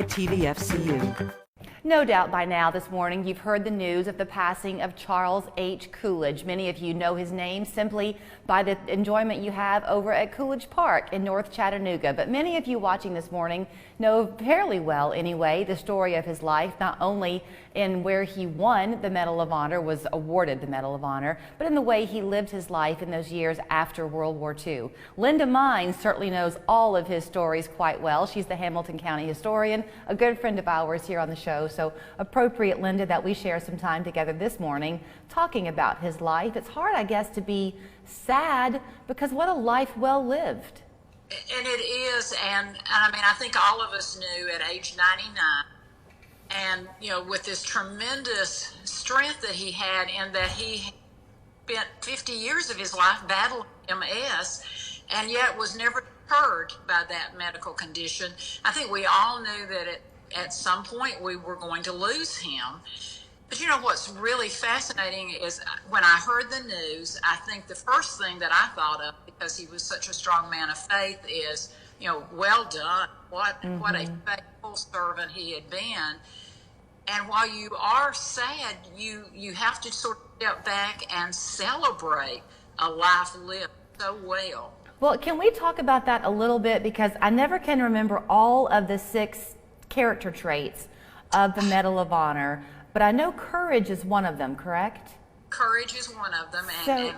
TVFCU. No doubt by now this morning you've heard the news of the passing of Charles H. Coolidge. Many of you know his name simply by the enjoyment you have over at Coolidge Park in North Chattanooga. But many of you watching this morning know fairly well anyway the story of his life, not only in where he won the Medal of Honor, was awarded the Medal of Honor, but in the way he lived his life in those years after World War II. Linda Mines certainly knows all of his stories quite well. She's the Hamilton County historian, a good friend of ours here on the show. So appropriate, Linda, that we share some time together this morning talking about his life. It's hard, I guess, to be sad because what a life well lived. And it is, and I mean, I think all of us knew at age 99, and, you know, with this tremendous strength that he had, and that he spent 50 years of his life battling MS, and yet was never hurt by that medical condition. I think we all knew that at some point we were going to lose him. But you know what's really fascinating is when I heard the news, I think the first thing that I thought of, because he was such a strong man of faith, is, you know, well done. What a faithful servant he had been. And while you are sad, you have to sort of step back and celebrate a life lived so well. Well, can we talk about that a little bit? Because I never can remember all of the 6 character traits of the Medal of Honor, but I know courage is one of them, correct? Courage is one of them, and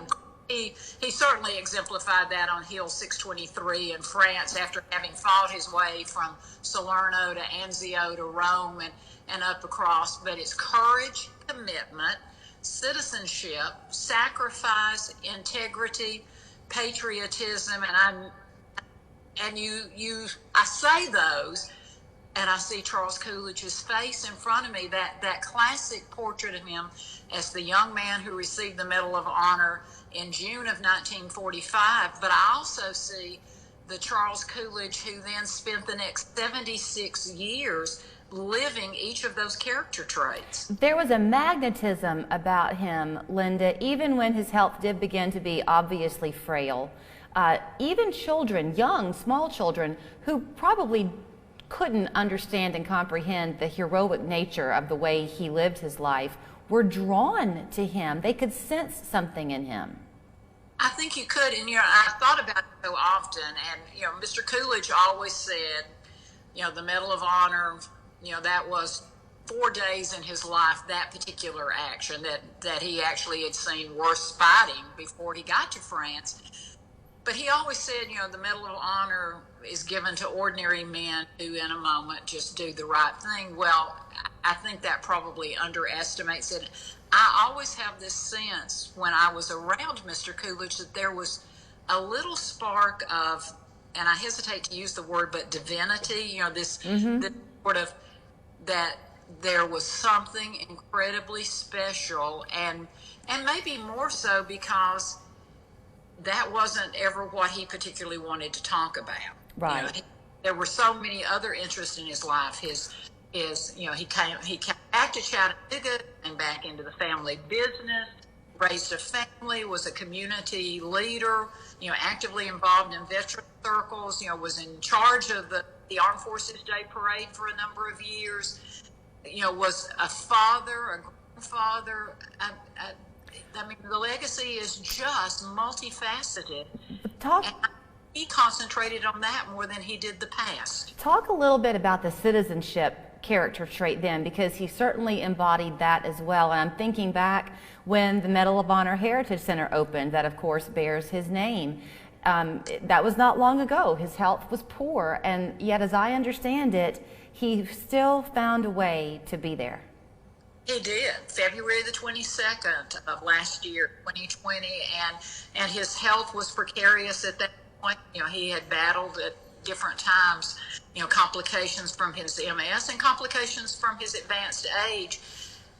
he certainly exemplified that on Hill 623 in France after having fought his way from Salerno to Anzio to Rome and up across. But it's courage, commitment, citizenship, sacrifice, integrity, patriotism, and I say those, and I see Charles Coolidge's face in front of me, that classic portrait of him as the young man who received the Medal of Honor in June of 1945. But I also see the Charles Coolidge who then spent the next 76 years living each of those character traits. There was a magnetism about him, Linda, even when his health did begin to be obviously frail. Even children, young, small children, who probably couldn't understand and comprehend the heroic nature of the way he lived his life, were drawn to him. They could sense something in him. I think you could, and, you know, I thought about it so often, and, you know, Mr. Coolidge always said, you know, the Medal of Honor, you know, that was 4 days in his life, that particular action that he actually had seen worse fighting before he got to France. But he always said, you know, the Medal of Honor is given to ordinary men who in a moment just do the right thing. Well, I think that probably underestimates it. I always have this sense when I was around Mr. Coolidge that there was a little spark of, and I hesitate to use the word, but divinity, you know, this sort of, that there was something incredibly special, and maybe more so because that wasn't ever what he particularly wanted to talk about. Right. You know, there were so many other interests in his life. His you know, he came back to Chattanooga and back into the family business, raised a family, was a community leader, you know, actively involved in veteran circles, you know, was in charge of the Armed Forces Day Parade for a number of years, you know, was a father, a grandfather. I mean, the legacy is just multifaceted. And he concentrated on that more than he did the past. Talk a little bit about the citizenship character trait then, because he certainly embodied that as well. And I'm thinking back when the Medal of Honor Heritage Center opened, that of course bears his name. That was not long ago. His health was poor, and yet as I understand it, he still found a way to be there. He did. February the 22nd of last year, 2020, and his health was precarious at that point. You know, he had battled at different times, you know, complications from his MS and complications from his advanced age.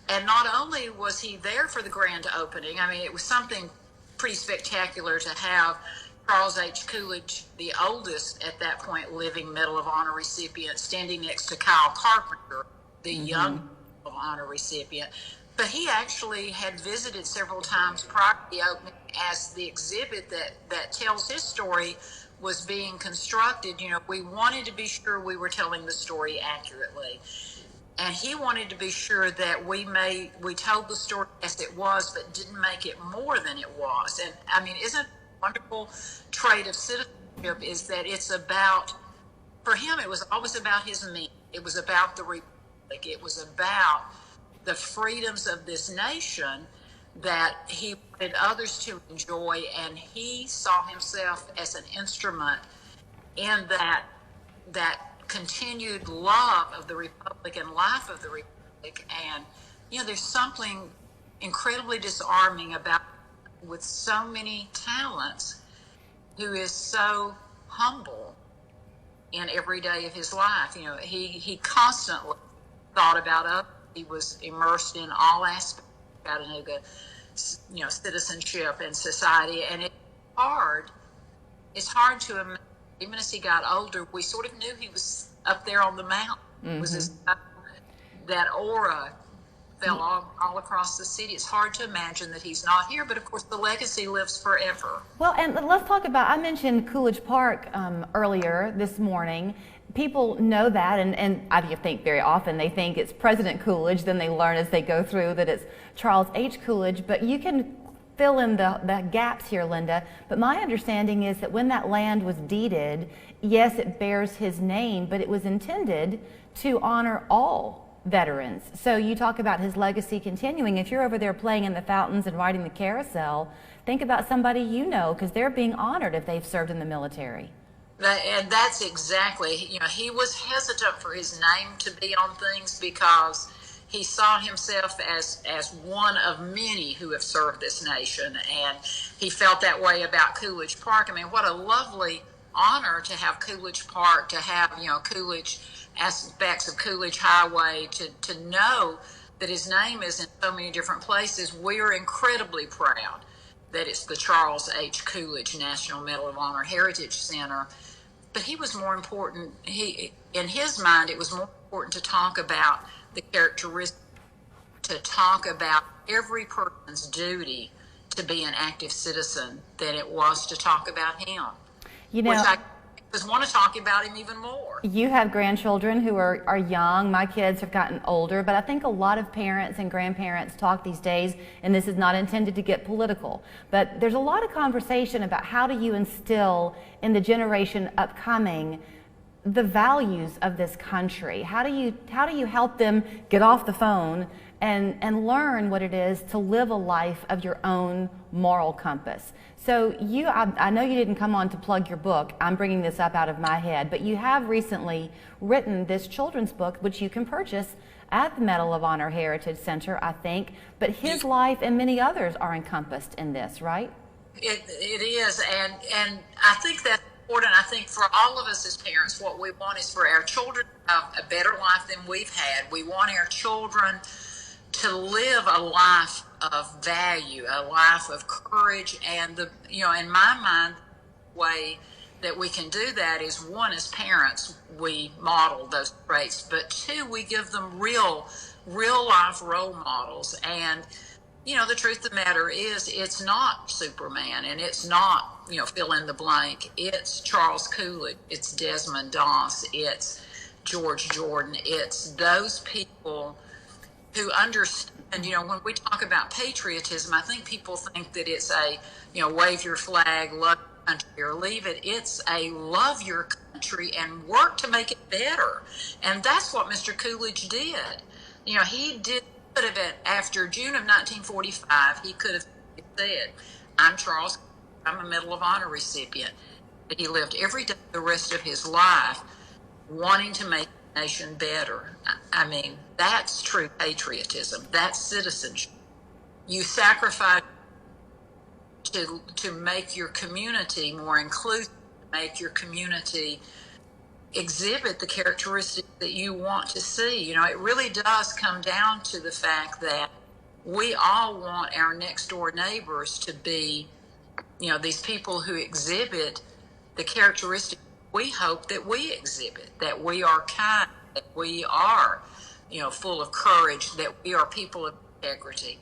And not only was he there for the grand opening, I mean, it was something pretty spectacular to have Charles H. Coolidge, the oldest at that point living Medal of Honor recipient, standing next to Kyle Carpenter, the young Medal of Honor recipient. But he actually had visited several times prior to the opening as the exhibit that tells his story was being constructed, we wanted to be sure we were telling the story accurately. And he wanted to be sure that we told the story as it was, but didn't make it more than it was. And I mean, isn't it a wonderful trait of citizenship is that it's about, for him, it was always about his men. It was about the republic. It was about the freedoms of this nation that he wanted others to enjoy, and he saw himself as an instrument in that continued love of the republic and life of the republic. And there's something incredibly disarming about, with so many talents, who is so humble in every day of his life. He constantly thought about us. He was immersed in all aspects of Chattanooga, citizenship and society. And it's hard to imagine. Even as he got older, we sort of knew he was up there on the mountain. It was that aura fell all across the city. It's hard to imagine that he's not here, but of course the legacy lives forever. Well, and let's talk about, I mentioned Coolidge Park earlier this morning. People know that, and I think very often they think it's President Coolidge, then they learn as they go through that it's Charles H. Coolidge, but you can fill in the gaps here, Linda. But my understanding is that when that land was deeded, yes, it bears his name, but it was intended to honor all veterans. So you talk about his legacy continuing. If you're over there playing in the fountains and riding the carousel, think about somebody because they're being honored if they've served in the military. And that's exactly, he was hesitant for his name to be on things because he saw himself as one of many who have served this nation, and he felt that way about Coolidge Park. I mean, what a lovely honor to have Coolidge Park, to have, Coolidge, aspects of Coolidge Highway, to know that his name is in so many different places. We are incredibly proud that it's the Charles H. Coolidge National Medal of Honor Heritage Center. But he was more important, in his mind, it was more important to talk about the characteristics, to talk about every person's duty to be an active citizen than it was to talk about him. Which I just want to talk about him even more. You have grandchildren who are young. My kids have gotten older, but I think a lot of parents and grandparents talk these days, and this is not intended to get political, but there's a lot of conversation about how do you instill in the generation upcoming the values of this country. How do you help them get off the phone and learn what it is to live a life of your own moral compass? So I know you didn't come on to plug your book. I'm bringing this up out of my head, but you have recently written this children's book, which you can purchase at the Medal of Honor Heritage Center, I think. But his life and many others are encompassed in this, right? It is, and I think that's important. I think for all of us as parents, what we want is for our children to have a better life than we've had. We want our children to live a life of value, a life of courage, and in my mind, the way that we can do that is, one, as parents, we model those traits, but two, we give them real life role models. And the truth of the matter is, it's not Superman, and it's not, fill in the blank. It's Charles Coolidge, it's Desmond Doss, it's George Jordan, it's those people who understand. When we talk about patriotism, I think people think that it's a, wave your flag, love your country, or leave it. It's a love your country and work to make it better. And that's what Mr. Coolidge did. He did. Could have, after June of 1945, he could have said, I'm Charles, I'm a Medal of Honor recipient. But he lived every day the rest of his life wanting to make the nation better. I mean, that's true patriotism. That's citizenship. You sacrifice to make your community more inclusive, make your community exhibit the characteristics that you want to see. It really does come down to the fact that we all want our next door neighbors to be, these people who exhibit the characteristics we hope that we exhibit, that we are kind, that we are, full of courage, that we are people of integrity.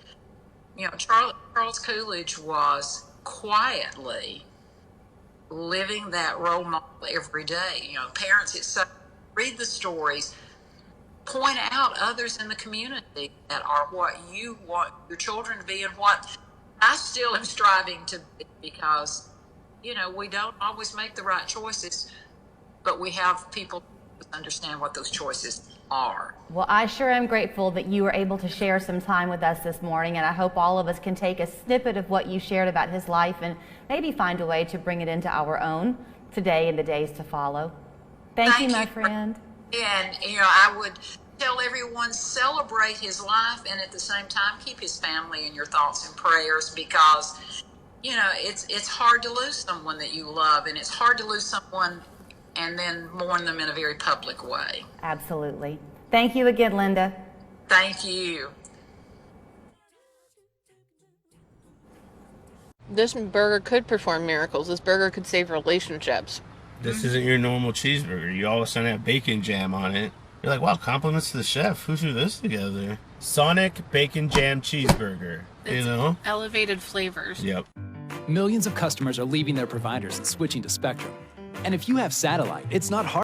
Charles Coolidge was quietly living that role model every day. You know, parents, it's so, read the stories, point out others in the community that are what you want your children to be and what I still am striving to be, because, you know, we don't always make the right choices, but we have people who understand what those choices are. Well, I sure am grateful that you were able to share some time with us this morning, and I hope all of us can take a snippet of what you shared about his life and maybe find a way to bring it into our own today and the days to follow. Thank you, my friend. And, you know, I would tell everyone, celebrate his life, and at the same time, keep his family in your thoughts and prayers, because, you know, it's hard to lose someone that you love, and it's hard to lose someone and then mourn them in a very public way. Absolutely. Thank you again, Linda. Thank you. This burger could perform miracles. This burger could save relationships. This isn't your normal cheeseburger. You all of a sudden have bacon jam on it. You're like, wow, compliments to the chef. Who threw this together? Sonic Bacon Jam Cheeseburger. You know? Elevated flavors. Yep. Millions of customers are leaving their providers and switching to Spectrum. And if you have satellite, it's not hard.